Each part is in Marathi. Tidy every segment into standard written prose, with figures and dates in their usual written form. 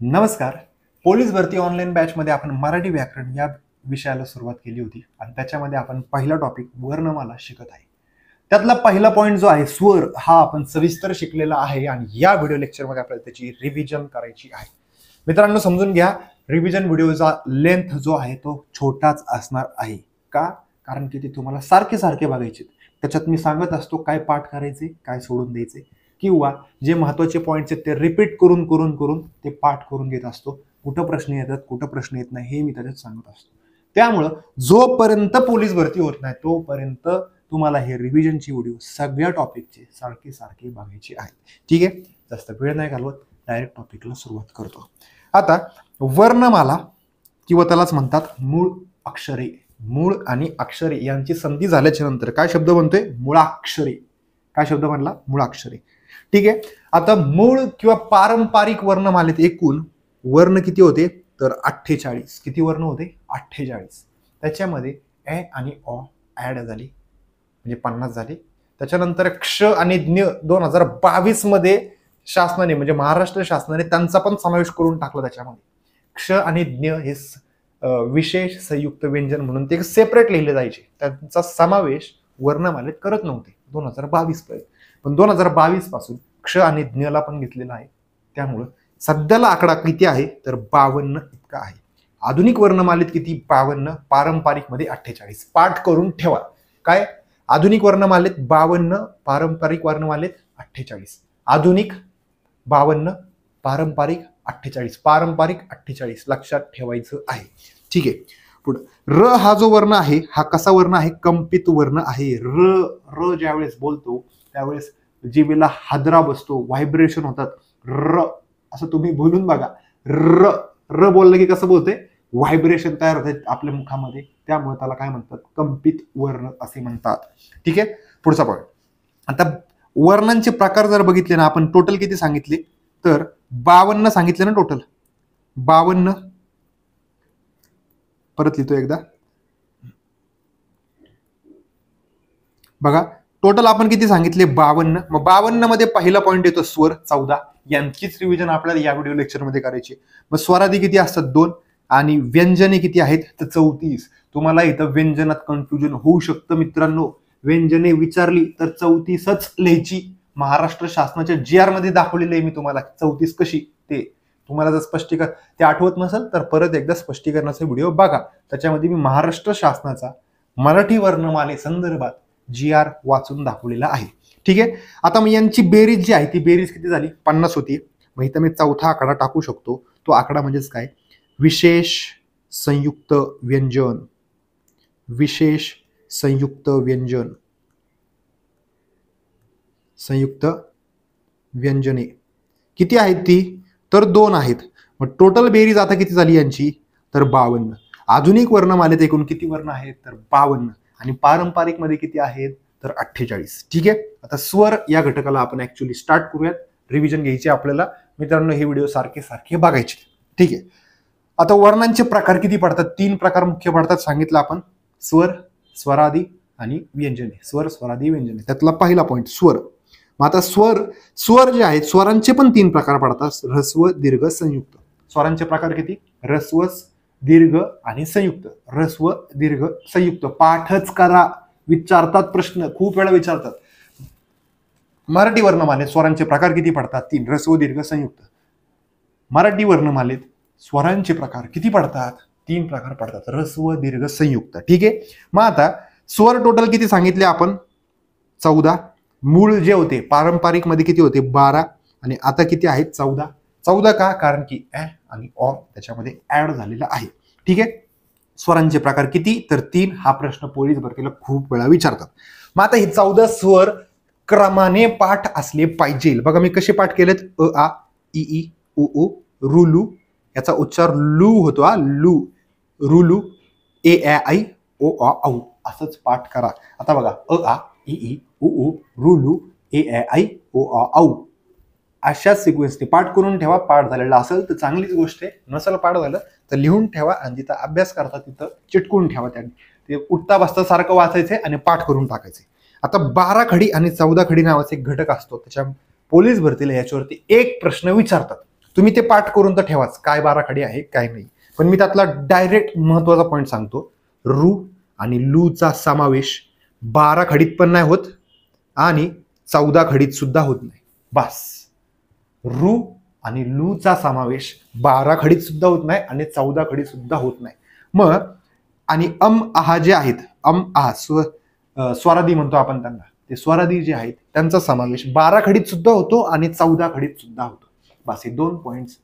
नमस्कार. पोलीस भरती ऑनलाईन बॅचमध्ये आपण मराठी व्याकरण या विषयाला सुरुवात केली होती आणि त्याच्यामध्ये आपण पहिला टॉपिक वर्णमाला शिकत आहे. त्यातला पहिला पॉईंट जो आहे स्वर हा आपण सविस्तर शिकलेला आहे आणि या व्हिडिओ लेक्चरमध्ये आपल्याला त्याची रिव्हिजन करायची आहे. मित्रांनो समजून घ्या, रिव्हिजन व्हिडिओचा लेंथ जो आहे तो छोटाच असणार आहे. का? कारण की ते तुम्हाला सारखे सारखे बघायचे. त्याच्यात मी सांगत असतो काय पाठ करायचे, काय सोडून द्यायचे, किंवा जे महत्त्वाचे पॉईंट्स आहेत ते रिपीट करून करून करून ते पाठ करून घेत असतो. कुठं प्रश्न येतात, कुठं प्रश्न येत नाही हे मी त्याच्यात सांगत असतो. त्यामुळं जोपर्यंत पोलीस भरती होत नाही तोपर्यंत तुम्हाला हे रिव्हिजनची व्हिडिओ सगळ्या टॉपिकचे सारखे सारखे बघायचे आहेत. ठीक आहे, जास्त वेळ नाही घालवत, डायरेक्ट टॉपिकला सुरुवात करतो. आता वर्णमाला किंवा त्यालाच म्हणतात मूळ अक्षरे. मूळ आणि अक्षरे यांची संधी झाल्याच्या नंतर काय शब्द बनतोय? मुळाक्षरे. काय शब्द बनला? मुळाक्षरे. ठीक आहे. आता मूळ किंवा पारंपरिक वर्णमालेत एकूण वर्ण किती होते? तर 48. किती वर्ण होते? 48. त्याच्यामध्ये ए आणि अ ऍड झाली म्हणजे 50 झाले. त्याच्यानंतर क्ष आणि ज्ञ 2022 मध्ये शासनाने म्हणजे महाराष्ट्र शासनाने त्यांचा पण समावेश करून टाकला. त्याच्यामध्ये क्ष आणि ज्ञ हे विशेष संयुक्त व्यंजन म्हणून ते सेपरेट लिहिले जायचे, त्यांचा समावेश वर्णमालेत करत नव्हते 2022 पर्यंत. पण 2022 पासून क्ष आणि ज्ञला पण घेतलेला आहे. त्यामुळं सध्याला आकडा किती आहे? तर 52 इतका आहे. आधुनिक वर्णमालेत किती? 52. पारंपरिक मध्ये 48. पाठ करून ठेवा. काय? आधुनिक वर्णमालेत 52, पारंपरिक वर्णमालेत 48. आधुनिक 52, पारंपरिक 48. पारंपरिक 48 लक्षात ठेवायचं आहे. ठीक आहे. पुढे र हा जो वर्ण आहे हा कसा वर्ण आहे? कंपित वर्ण आहे. र ज्यावेळेस बोलतो त्यावेळेस जिभेला हादरा बसतो, व्हायब्रेशन होतात. र असं तुम्ही बोलून बघा. र र बोललं की कसं बोलते? व्हायब्रेशन तयार होते आपल्या मुखामध्ये. त्यामुळे त्याला काय म्हणतात? कंपित वर्ण असे म्हणतात. ठीक आहे. पुढचा पॉईंट. आता वर्णांचे प्रकार जर बघितले ना आपण, टोटल किती सांगितले? तर 52 सांगितले ना टोटल. 52 परत लिहितो एकदा बघा. टोटल आपण किती सांगितले? 52. मग 52 मध्ये पहिला पॉईंट येतो स्वर 14. यांचीच रिव्हिजन आपल्याला या व्हिडिओ लेक्चर मध्ये करायची. मग स्वरादी किती असतात? 2. आणि व्यंजने किती आहेत? तर 34. तुम्हाला इथं व्यंजनात कन्फ्युजन होऊ शकतं मित्रांनो. व्यंजने विचारली तर 34च लिहायची. महाराष्ट्र शासनाच्या GR मध्ये दाखवलेले आहे मी तुम्हाला 34 कशी. ते तुम्हाला जर स्पष्टीकरण ते आठवत नसेल तर परत एकदा स्पष्टीकरणाचा व्हिडिओ बघा. त्याच्यामध्ये मी महाराष्ट्र शासनाचा मराठी वर्णमाले संदर्भात GR वाचून दाखवलेला आहे. ठीक आहे. आता मग यांची बेरीज जी आहे ती बेरीज किती झाली? 50 होती. मग इथं मी चौथा आकडा टाकू शकतो. तो आकडा म्हणजेच काय? विशेष संयुक्त व्यंजन. विशेष संयुक्त व्यंजन. संयुक्त व्यंजने किती आहेत ती? तर 2 आहेत. मग टोटल बेरीज आता किती झाली यांची? तर 52. आधुनिक वर्णमालेत एकूण किती वर्ण आहेत? तर 52. आणि पारंपरिक मध्ये किती आहेत? तर 48. ठीक आहे. आता स्वर या घटकाला आपण ऍक्च्युअली स्टार्ट करूयात. रिव्हिजन घ्यायची आपल्याला मित्रांनो. हे व्हिडिओ सारखे सारखे बघायचे. ठीक आहे. आता वर्णांचे प्रकार किती पडतात? 3 प्रकार मुख्य पडतात सांगितलं आपण. स्वर, स्वरादी आणि व्यंजने. स्वर, स्वरादी, व्यंजने. त्यातला पहिला पॉईंट स्वर. मग आता स्वर जे आहेत स्वरांचे पण 3 प्रकार पडतात. ऱ्हस्व, दीर्घ, संयुक्त. स्वरांचे प्रकार किती? ऱ्हस्व, दीर्घ आणि संयुक्त. ऱ्हस्व, दीर्घ, संयुक्त. पाठच करा. विचारतात प्रश्न, खूप वेळा विचारतात. मराठी वर्णमालेत स्वरांचे प्रकार किती पडतात? 3. ऱ्हस्व, दीर्घ, संयुक्त. मराठी वर्णमालेत स्वरांचे प्रकार किती पडतात? 3 प्रकार पडतात. ऱ्हस्व, दीर्घ, संयुक्त. ठीक आहे. मग आता स्वर टोटल किती सांगितले आपण? 14. मूळ जे होते पारंपरिक मध्ये किती होते? 12. आणि आता किती आहेत? 14. 14 का? कारण की ए आणि अ त्याच्यामध्ये ऍड झालेला आहे. ठीक आहे. स्वरांचे प्रकार किती? तर 3. हा प्रश्न पोलीस भरतीला खूप वेळा विचारतात. मग आता हे 14 स्वर क्रमाने पाठ असले पाहिजे. बघा मी कसे पाठ केलेत? अ आ, इ ई, उ ऊ, रु लू. याचा उच्चार लू होतो. लू, रुलू, ए ए आई, ओ आ औ असंच पाठ करा. आता बघा अ आ, इ ई, उ ऊ, रु लू, ए ए आई, ओ आ औ अशाच सिक्वेन्सने पाठ करून ठेवा. पाठ झालेला असेल तर चांगलीच गोष्ट आहे. नसेल पाठ झालं तर लिहून ठेवा आणि जिथं अभ्यास करता तिथं चिटकून ठेवा. त्याने ते उठता बसता सारखं वाचायचंय आणि पाठ करून टाकायचे. आता 12 खडी आणि 14 खडी नावाचा एक घटक असतो. त्याच्या पोलीस भरतीला याच्यावरती एक प्रश्न विचारतात. तुम्ही ते पाठ करून तर ठेवाच काय बाराखडी आहे काय नाही, पण मी त्यातला डायरेक्ट महत्वाचा पॉईंट सांगतो. रू आणि लूचा समावेश 12 खडीत पण नाही होत आणि 14 खडीत सुद्धा होत नाही. बस, रू आणि लूचा समावेश 12 खडीत सुद्धा होत नाही आणि 14 खडीत सुद्धा होत नाही. मग आणि आहा जे आहेत, आहा स्वरादी म्हणतो आपण त्यांना, ते स्वरादी जे आहेत त्यांचा समावेश 12 खडीत सुद्धा होतो आणि 14 खडीत सुद्धा होतो. बस, हे 2 पॉइंट्स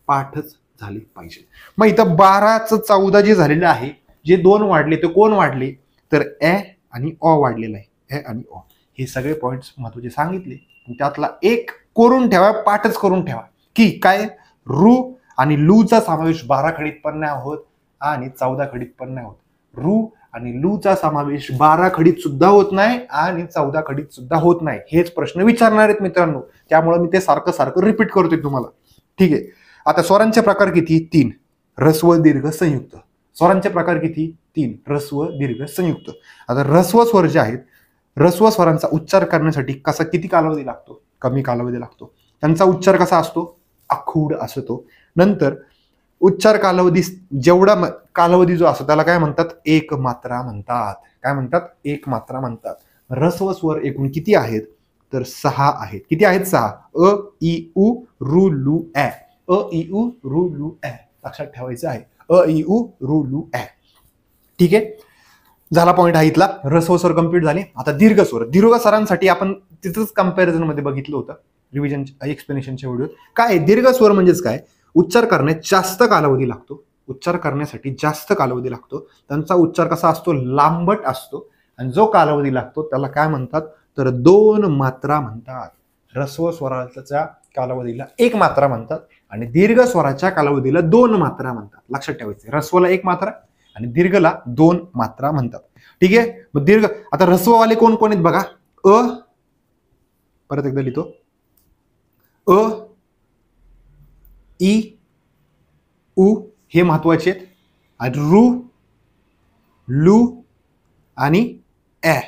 पाठच झाले पाहिजे. मग इथं 12चं 14 जे झालेलं आहे, जे 2 वाढले ते कोण वाढले, तर ए आणि ऑ वाढलेला आहे. ए आणि ऑ हे सगळे पॉइंट्स महत्वाचे सांगितले. त्यातला एक करून ठेवा, पाठच करून ठेवा की काय, रू आणि लूचा समावेश 12 खडीत पण नाही होत आणि 14 खडीत पण नाही होत. रू आणि लूचा समावेश 12 खडीत सुद्धा होत नाही आणि 14 खडीत सुद्धा होत नाही. हेच प्रश्न विचारणार आहेत मित्रांनो, त्यामुळे मी ते सारखं सारखं रिपीट करतोय तुम्हाला. ठीक आहे. आता स्वरांचे प्रकार किती, 3. ऱ्हस्व दीर्घ संयुक्त. स्वरांचे प्रकार किती, 3. ऱ्हस्व दीर्घ संयुक्त. आता ऱ्हस्व स्वर जे आहेत, ऱ्हस्व स्वरांचा उच्चार करण्यासाठी किती कालावधी लागतो, कमी कालावधी लागतो. त्यांचा उच्चार कसा असतो, आखूड असतो. नंतर उच्चार कालावधी जेवढा कालावधी जो असतो त्याला काय म्हणतात, एक मात्रा म्हणतात. काय म्हणतात, एक मात्रा म्हणतात. ऱ्हस्व स्वर एकूण किती आहेत, तर 6 आहेत. किती आहेत, 6. अ इ उ रू लू ए. अ इ उ रू लू ए लक्षात ठेवायचं आहे. अ इ उ रू लू ए. ठीक आहे, झाला पॉईंट आहे इथला. ऱ्हस्व स्वर कम्प्लीट झाले. आता दीर्घ स्वर. दीर्घ स्वरांसाठी आपण तिथंच कंपॅरिझन मध्ये बघितलं होतं रिव्हिजन एक्सप्लेनेशनच्या व्हिडिओ. काय दीर्घ स्वर म्हणजेच काय, उच्चार करण्यात जास्त कालावधी लागतो. उच्चार करण्यासाठी जास्त कालावधी लागतो. त्यांचा उच्चार कसा असतो, लांबट असतो. आणि जो कालावधी लागतो त्याला काय म्हणतात, तर 2 मात्रा म्हणतात. ऱ्हस्व स्वराच्या कालावधीला 1 मात्रा म्हणतात आणि दीर्घ स्वराच्या कालावधीला 2 मात्रा म्हणतात. लक्षात ठेवायचे, ऱ्हस्वला 1 मात्रा आणि दीर्घला 2 मात्रा म्हणतात. ठीक आहे. मग दीर्घ, आता ऱ्हस्ववाले कोण कोण आहेत बघा. अ, परत एकदा लिहितो, अ इ उ हे महत्वाचे आहेत. आणि रू लू आणि ए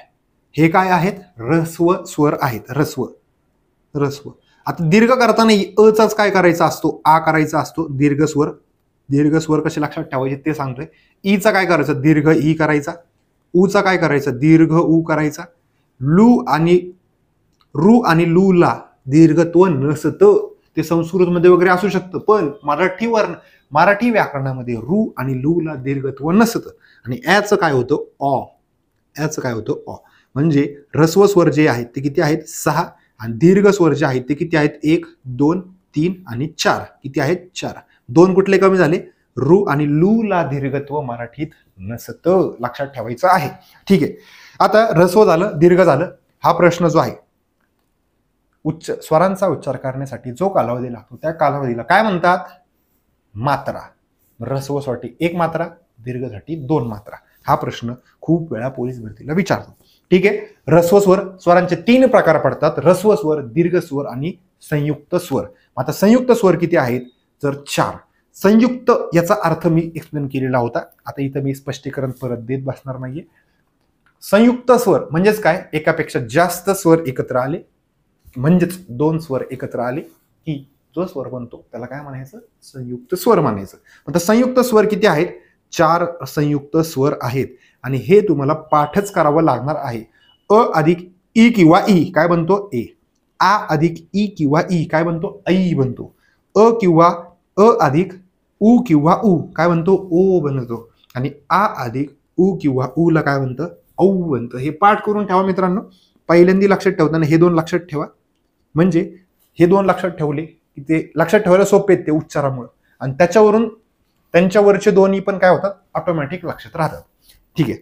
हे काय आहेत, ऱ्हस्व स्वर आहेत. ऱ्हस्व. आता दीर्घ करताना अचाच काय करायचा असतो, आ करायचा असतो. दीर्घ स्वर कसे लक्षात ठेवायचे ते सांगतोय. ईचा काय करायचं, दीर्घ ई करायचा. ऊचा काय करायचं, दीर्घ ऊ करायचा. रू आणि लूला दीर्घत्व नसतं. ते संस्कृत मध्ये वगैरे असू शकतं, पण मराठी व्याकरणामध्ये रू आणि लूला दीर्घत्व नसतं. आणि ॲचं काय होतं, ऑ. ॲचं काय होतं, ऑ. म्हणजे ऱ्हस्व स्वर जे आहेत ते किती आहेत, 6. आणि दीर्घ स्वर जे आहेत ते किती आहेत, 1, 2, 3 आणि 4. किती आहेत, 4. 2 कुठले कमी झाले, रू आणि लूला दीर्घत्व मराठीत नसतं. लक्षात ठेवायचं आहे. ठीक आहे. आता ऱ्हस्व झालं, दीर्घ झालं. हा प्रश्न जो आहे, स्वरांचा उच्चार करण्यासाठी जो कालावधी लागतो त्या कालावधीला काय म्हणतात, मात्रा. ऱ्हस्वसाठी 1 मात्रा, दीर्घसाठी 2 मात्रा. हा प्रश्न खूप वेळा पोलीस भरतीला विचारतो. ठीक आहे. ऱ्हस्व स्वरांचे 3 प्रकार पडतात, ऱ्हस्व स्वर, दीर्घ स्वर आणि संयुक्त स्वर. आता संयुक्त स्वर किती आहेत, तर 4. संयुक्त याचा अर्थ मी एक्सप्लेन केलेला होता. आता इथं मी स्पष्टीकरण परत देत बसणार नाहीये. संयुक्त स्वर म्हणजेच काय, एकापेक्षा जास्त स्वर एकत्र आले, म्हणजेच 2 स्वर एकत्र आले की जो स्वर बनतो त्याला काय म्हणायचं, संयुक्त स्वर म्हणायचं. आता संयुक्त स्वर किती आहेत, 4 संयुक्त स्वर आहेत. आणि हे तुम्हाला पाठच करावं लागणार आहे. अ अधिक ई किंवा ई काय बनतो, ए. आ अधिक ई किंवा ई काय बनतो, ऐ बनतो. अ अधिक उ किंवा उ काय बनतो, ओ बनतो. आणि आ अधिक उ किंवा उ ला काय बनतं, औ बनतं. हे पाठ करून ठेवा मित्रांनो. पहिल्यांदा लक्षात ठेवताना हे 2 लक्षात ठेवा. म्हणजे हे 2 लक्षात ठेवले की ते लक्षात ठेवायला सोपे आहेत ते उच्चारामुळे. आणि त्याच्यावरून त्यांच्यावरचे दोन्ही पण काय होतात, ऑटोमॅटिक लक्षात राहतात. ठीक आहे.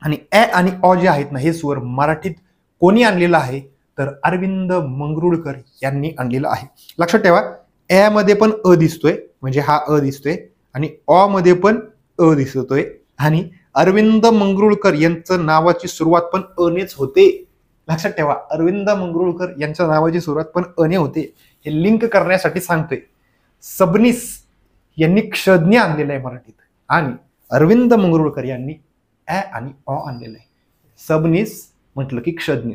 आणि ए आणि ऑ जे आहेत ना, हे स्वर मराठीत कोणी आणलेलं आहे, तर अरविंद मंगरुळकर यांनी आणलेलं आहे. लक्षात ठेवा, ए मध्ये पण अ दिसतोय, म्हणजे हा अ दिसतोय. आणि ऑ मध्ये पण अ दिसतोय. आणि अरविंद मंगरुळकर यांचं नावाची सुरुवात पण अनेच होते. लक्षात ठेवा, अरविंद मंगरुळकर यांच्या नावाची सुरुवात पण अने होते. हे लिंक करण्यासाठी सांगतोय. सबनीस यांनी क्षज्ञ आणलेलं आहे मराठीत आणि अरविंद मंगरुळकर यांनी ए आणि ऑ आणलेलं आहे. सबनीस म्हटलं की क्षज्ञ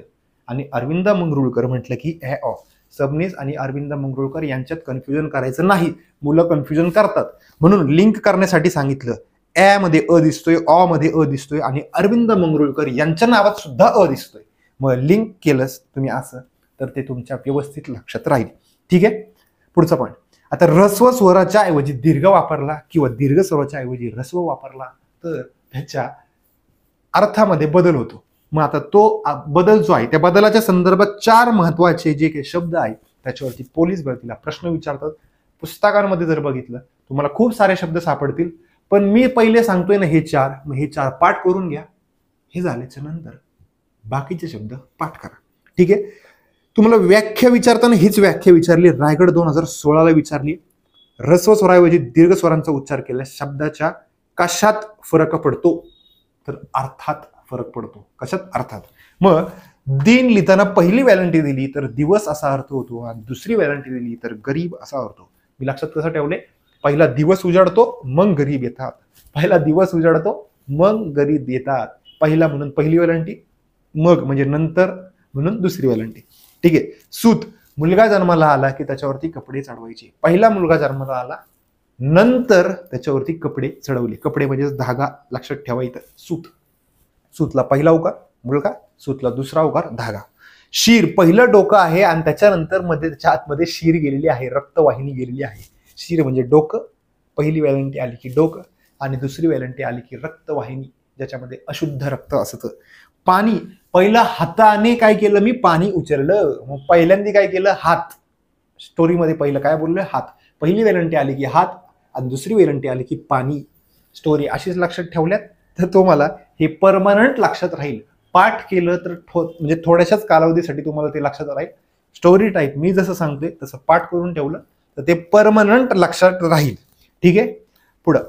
आणि अरविंद मंगरुळकर म्हटलं की ए ऑ. सबनीस आणि अरविंद मंगरुळकर यांच्यात कन्फ्युजन करायचं नाही, मुलं कन्फ्युजन करतात. म्हणून लिंक करण्यासाठी सांगितलं. ए मध्ये अ दिसतोय, अ मध्ये अ दिसतोय आणि अरविंद मंगरुळकर यांच्या नावात सुद्धा अ दिसतोय. मग लिंक केलंच तुम्ही असं तर ते तुमच्या व्यवस्थित लक्षात राहील. ठीक आहे. पुढचा पॉईंट. आता ऱ्हस्व स्वराच्या ऐवजी दीर्घ वापरला किंवा दीर्घ स्वराच्या ऐवजी ऱ्हस्व वापरला तर त्याच्या अर्थामध्ये बदल होतो. मग आता तो बदल जो आहे त्या बदलाच्या संदर्भात 4 महत्वाचे जे काही शब्द आहेत त्याच्यावरती पोलीस भरतीला प्रश्न विचारतात. पुस्तकांमध्ये जर बघितलं तुम्हाला खूप सारे शब्द सापडतील, पण मी पहिले सांगतोय ना हे 4, मग हे 4 पाठ करून घ्या. हे झाल्याच्या नंतर बाकीचे शब्द पाठ करा. ठीक आहे. तुम्हाला व्याख्या विचारताना हीच व्याख्या विचारली, रायगड 2016ला विचारली. ऱ्हस्व स्वराऐवजी दीर्घ स्वरांचा उच्चार केल्यास शब्दाच्या कशात फरक पडतो तर अर्थात फरक पडतो. कशात? अर्थात. मग दिन लिहिताना पहिली व्हॅलंटी दिली तर दिवस असा अर्थ होतो आणि दुसरी व्हॅलंटी दिली तर गरीब असा होतो. मी लक्षात कसं ठेवले? पहिला दिवस उजाडतो मग गरीब येतात, पहिला दिवस उजाडतो मग गरीब येतात. पहिला म्हणून पहिली व्हॅलंटी, मग म्हणजे नंतर म्हणून दुसरी व्हॅलंटी. ठीक आहे. सूत, मुलगा जन्माला आला की त्याच्यावरती कपडे चढवायचे. पहिला मुलगा जन्माला आला नंतर त्याच्यावरती कपडे चढवले. कपडे म्हणजे धागा, लक्षात ठेवायचं. सूत, सूतला पहिला उकार मुलगा, सूतला दुसरा उकार धागा. शीर, पहिलं डोकं आहे आणि त्याच्यानंतर मध्ये त्याच्या आतमध्ये शीर गेलेली आहे, रक्तवाहिनी गेलेली आहे. शीर म्हणजे डोकं, पहिली व्हॅलंटी आली की डोकं आणि दुसरी व्हॅलंटी आली की रक्तवाहिनी, ज्याच्यामध्ये अशुद्ध रक्त असतं. पाणी, पहिला हाताने काय केलं मी? पाणी उचललं. मग पहिल्यांदा काय केलं? हात. स्टोरीमध्ये पहिलं काय बोललोय? हात. पहिली व्हॅलंटी आली की हात आणि दुसरी व्हॅलंटी आली की पाणी. स्टोरी अशीच लक्षात ठेवल्यात तर तुम्हाला हे परमनंट लक्षात राहील. पाठ केलं तर म्हणजे थोड्याशाच कालावधीसाठी तुम्हाला ते लक्षात राहील. स्टोरी टाईप मी जसं सांगतोय तसं पाठ करून ठेवलं तर ते परमनंट लक्षात राहील. ठीक आहे. पुढं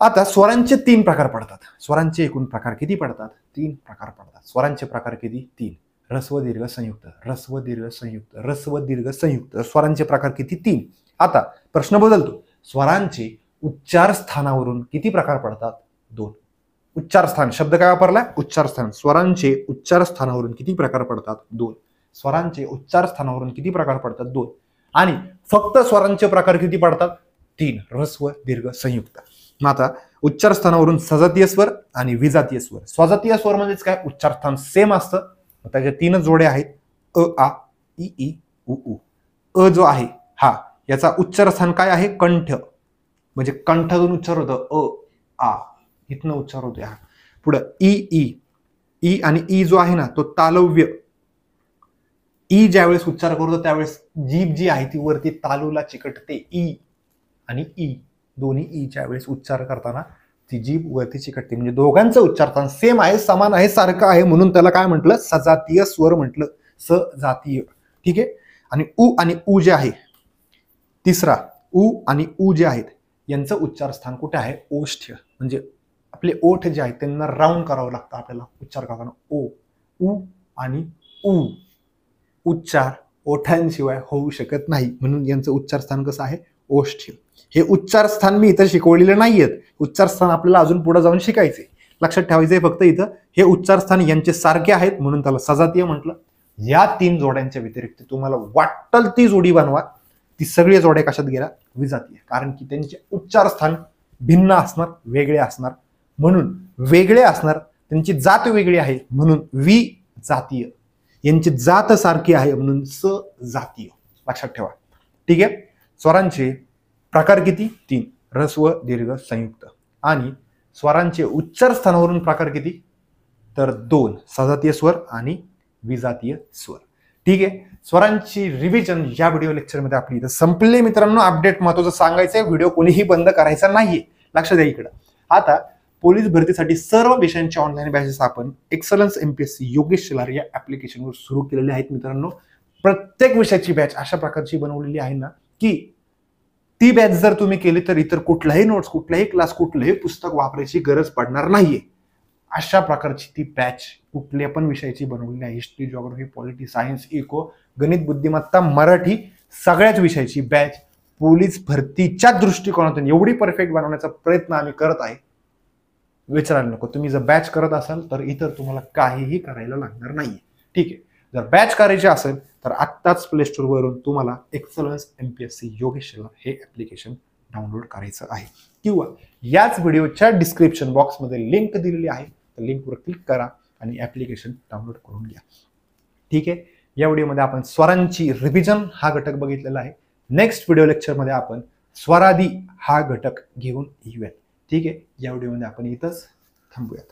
आता स्वरांचे 3 प्रकार पडतात. स्वरांचे एकूण प्रकार किती पडतात? 3 प्रकार पडतात. स्वरांचे प्रकार किती? 3. ह्रस्व दीर्घ संयुक्त, ह्रस्व दीर्घ संयुक्त, ह्रस्व दीर्घ संयुक्त. स्वरांचे प्रकार किती? 3. आता प्रश्न बदलतो. स्वरांचे उच्चार स्थानावरून किती प्रकार पडतात? 2. उच्चार स्थान शब्द काय वापरला? उच्चार स्थान. स्वरांचे उच्चार स्थानावरून किती प्रकार पडतात? 2. स्वरांचे उच्चार स्थानावरून किती प्रकार पडतात? 2. आणि फक्त स्वरांचे प्रकार किती पडतात? 3. ह्रस्व दीर्घ संयुक्त. मग आता उच्चार स्थानावरून सजातीय स्वर आणि विजातीय स्वर. स्वजातीय स्वर म्हणजेच काय? उच्चार स्थान सेम असतं. त्याच्या 3च जोड्या आहेत, अ आ इ ई उ उ. अ जो आहे हा, याचा उच्चार स्थान काय आहे? कंठ, म्हणजे कंठातून उच्चार होतं अ आ, इथनं उच्चार होतो हा. पुढं ई ई, ई आणि ई जो आहे ना तो तालव्य. ई ज्यावेळेस उच्चार करतो त्यावेळेस जीभ जी आहे ती वरती तालूला चिकटते. ई आणि ई दोन्ही ई च्या वेळेस उच्चार करताना ती जीभ वरती चिकटते. म्हणजे दोघांचं उच्चार सेम आहे, समान आहे, सारखं आहे, म्हणून त्याला काय म्हटलं? सजातीय स्वर म्हटलं, सजातीय. ठीक आहे. आणि उ आणि उ जे आहे तिसरा, उ आणि उ जे आहेत यांचं उच्चार स्थान कुठे आहे? ओष्ठ्य. म्हणजे आपले ओठ जे आहेत त्यांना राऊंड करावं लागतं आपल्याला उच्चार करताना. ओ, उ आणि उ. उच्चार ओठांशिवाय होऊ शकत नाही, म्हणून यांचं उच्चार स्थान कसं आहे? ओष्ठ्य. हे उच्चार स्थान मी इथं शिकवलेले नाहीयेत. उच्चार स्थान आपल्याला अजून पुढे जाऊन शिकायचे. लक्षात ठेवायचंय फक्त इथं हे उच्चार स्थान यांचे सारखे आहेत म्हणून त्याला सजातीय म्हटलं. या 3 जोड्यांच्या व्यतिरिक्त तुम्हाला वाटल ती जोडी बनवा, ती सगळी जोड्या कशात गेला? विजातीय. कारण की त्यांचे उच्चार स्थान भिन्न असणार, वेगळे असणार, म्हणून वेगळे असणार. त्यांची जात वेगळी आहे म्हणून विजातीय. यांची जात सारखी आहे म्हणून सजातीय. लक्षात ठेवा. ठीक आहे. स्वरांचे प्रकार किती? 3. ह्रस्व दीर्घ संयुक्त. आणि स्वरांचे उच्चार स्थानावरून प्रकार किती? तर 2. सजातीय स्वर आणि विजातीय स्वर. ठीक आहे. स्वरांची रिव्हिजन या व्हिडिओ लेक्चरमध्ये आपली इथं संपले मित्रांनो. अपडेट महत्वाचं सांगायचंय, व्हिडिओ कोणीही बंद करायचा नाहीये. लक्ष द्या इकडं. आता पोलीस भरतीसाठी सर्व विषयांचे ऑनलाईन बॅचेस आपण एक्सलन्स एमपीएससी योगेश शेलार या ऍप्लिकेशनवर सुरू केलेले आहेत मित्रांनो. प्रत्येक विषयाची बॅच अशा प्रकारची बनवलेली आहे ना की ती बॅच जर तुम्ही केली तर इतर कुठलाही नोट्स, कुठलाही क्लास, कुठलंही पुस्तक वापरायची गरज पडणार नाहीये. अशा प्रकारची ती बॅच कुठल्या पण विषयाची बनवलेली आहे. History, geography, polity, science, eco, गणित, बुद्धिमत्ता, मराठी, सगळ्याच विषयाची बॅच पोलीस भरतीच्या दृष्टिकोनातून एवढी परफेक्ट बनवण्याचा प्रयत्न आम्ही करत आहे. विचारायला नको. तुम्ही जर बॅच करत असाल तर इतर तुम्हाला काहीही करायला लागणार नाहीये. ठीक आहे. जर बॅच करायची असेल तर आत्ताच प्ले स्टोअरवरून तुम्हाला एक्सलन्स MPSC योगेश हे ॲप्लिकेशन डाउनलोड करायचं आहे, किंवा याच व्हिडिओच्या डिस्क्रिप्शन बॉक्समध्ये लिंक दिलेली आहे, तर लिंकवर क्लिक करा आणि ॲप्लिकेशन डाउनलोड करून घ्या. ठीक आहे. या व्हिडिओमध्ये आपण स्वरांची रिव्हिजन हा घटक बघितलेला आहे. नेक्स्ट व्हिडिओ लेक्चरमध्ये आपण स्वरादी हा घटक घेऊन येऊयात. ठीक आहे. या व्हिडिओमध्ये आपण इथंच थांबूयात.